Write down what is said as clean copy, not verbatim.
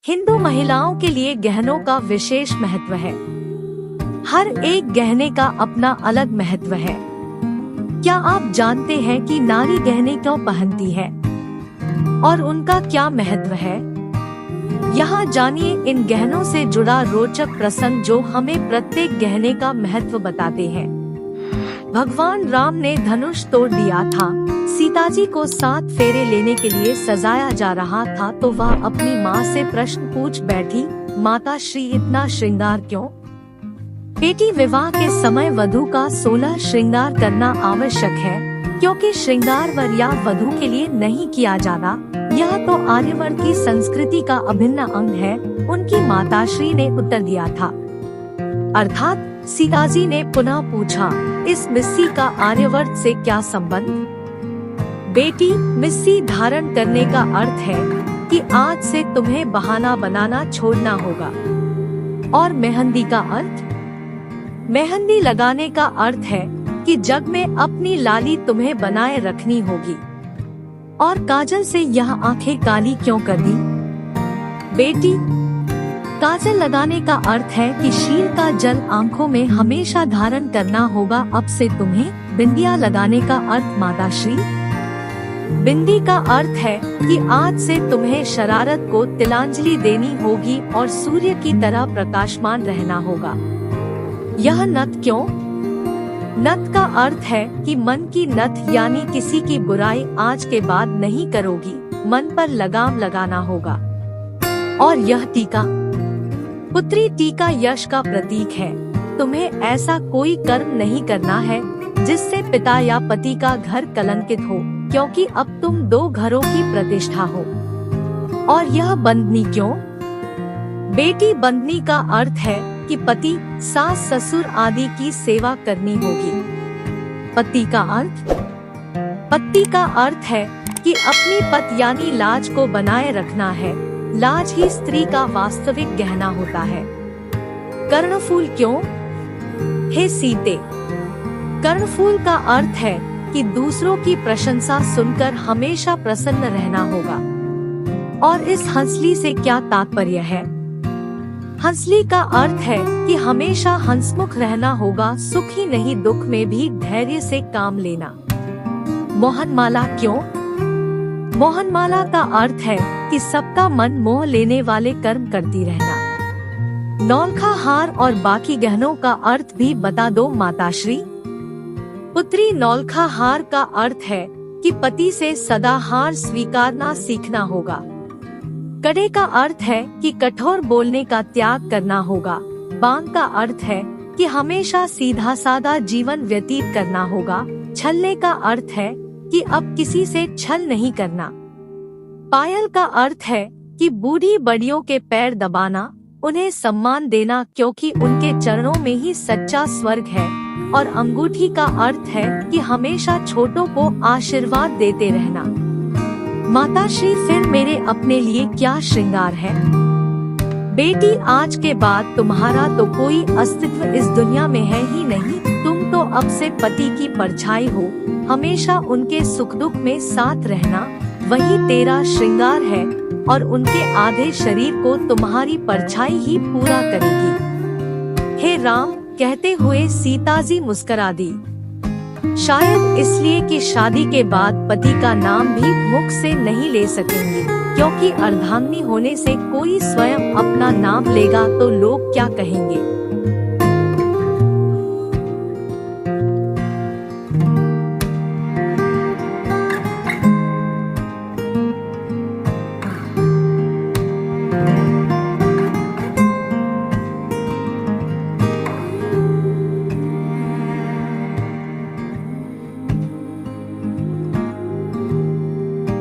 हिंदू महिलाओं के लिए गहनों का विशेष महत्व है। हर एक गहने का अपना अलग महत्व है। क्या आप जानते हैं कि नारी गहने क्यों पहनती है और उनका क्या महत्व है? यहाँ जानिए इन गहनों से जुड़ा रोचक प्रसंग जो हमें प्रत्येक गहने का महत्व बताते हैं। भगवान राम ने धनुष तोड़ दिया था। सीता जी को 7 फेरे लेने के लिए सजाया जा रहा था तो वह अपनी माँ से प्रश्न पूछ बैठी, माता श्री इतना श्रृंगार क्यों? बेटी, विवाह के समय वधू का 16 श्रृंगार करना आवश्यक है, क्योंकि श्रृंगार वर या वधू के लिए नहीं किया जाता। यह तो आर्यवर्त की संस्कृति का अभिन्न अंग है, उनकी माताश्री ने उत्तर दिया था। अर्थात सीता जी ने पुनः पूछा, इस मिस्सी का आर्यवर्त से क्या संबंध? बेटी, मिस्सी धारण करने का अर्थ है कि आज से तुम्हें बहाना बनाना छोड़ना होगा। और मेहंदी का अर्थ? मेहंदी लगाने का अर्थ है कि जग में अपनी लाली तुम्हें बनाए रखनी होगी। और काजल से यह आंखें काली क्यों कर दी? बेटी, काजल लगाने का अर्थ है कि शील का जल आंखों में हमेशा धारण करना होगा। अब से तुम्हें बिंदिया लगाने का अर्थ माताश्री? बिंदी का अर्थ है कि आज से तुम्हें शरारत को तिलांजलि देनी होगी और सूर्य की तरह प्रकाशमान रहना होगा। यह नथ क्यों? नथ का अर्थ है कि मन की नथ, यानी किसी की बुराई आज के बाद नहीं करोगी, मन पर लगाम लगाना होगा। और यह टीका? पुत्री, टीका यश का प्रतीक है। तुम्हें ऐसा कोई कर्म नहीं करना है जिससे पिता या पति का घर कलंकित हो, क्योंकि अब तुम 2 घरों की प्रतिष्ठा हो। और यह बंधनी क्यों? बेटी, बंधनी का अर्थ है कि पति, सास, ससुर आदि की सेवा करनी होगी। पति का अर्थ? पति का अर्थ है कि अपनी पत यानी लाज को बनाए रखना है। लाज ही स्त्री का वास्तविक गहना होता है। कर्णफूल क्यों? हे सीते, कर्णफूल का अर्थ है कि दूसरों की प्रशंसा सुनकर हमेशा प्रसन्न रहना होगा। और इस हंसली से क्या तात्पर्य है? हंसली का अर्थ है कि हमेशा हंसमुख रहना होगा, सुख ही नहीं दुख में भी धैर्य से काम लेना। मोहनमाला क्यों? मोहनमाला का अर्थ है कि सबका मन मोह लेने वाले कर्म करती रहना। नौलखा हार और बाकी गहनों का अर्थ भी बता दो माताश्री। पुत्री, नौलखा हार का अर्थ है कि पति से सदा हार स्वीकारना सीखना होगा। कड़े का अर्थ है कि कठोर बोलने का त्याग करना होगा। बांग का अर्थ है कि हमेशा सीधा साधा जीवन व्यतीत करना होगा। छलने का अर्थ है कि अब किसी से छल नहीं करना। पायल का अर्थ है कि बूढ़ी बड़ियों के पैर दबाना, उन्हें सम्मान देना, क्योंकि उनके चरणों में ही सच्चा स्वर्ग है। और अंगूठी का अर्थ है कि हमेशा छोटों को आशीर्वाद देते रहना। माताश्री, फिर मेरे अपने लिए क्या श्रृंगार है? बेटी, आज के बाद तुम्हारा तो कोई अस्तित्व इस दुनिया में है ही नहीं। तुम तो अब से पति की परछाई हो, हमेशा उनके सुख दुख में साथ रहना, वही तेरा श्रृंगार है। और उनके आधे शरीर को तुम्हारी परछाई ही पूरा करेगी। हे राम, कहते हुए सीता जी मुस्कुरा दी। शायद इसलिए कि शादी के बाद पति का नाम भी मुख से नहीं ले सकेंगी, क्योंकि अर्धांगिनी होने से कोई स्वयं अपना नाम लेगा तो लोग क्या कहेंगे।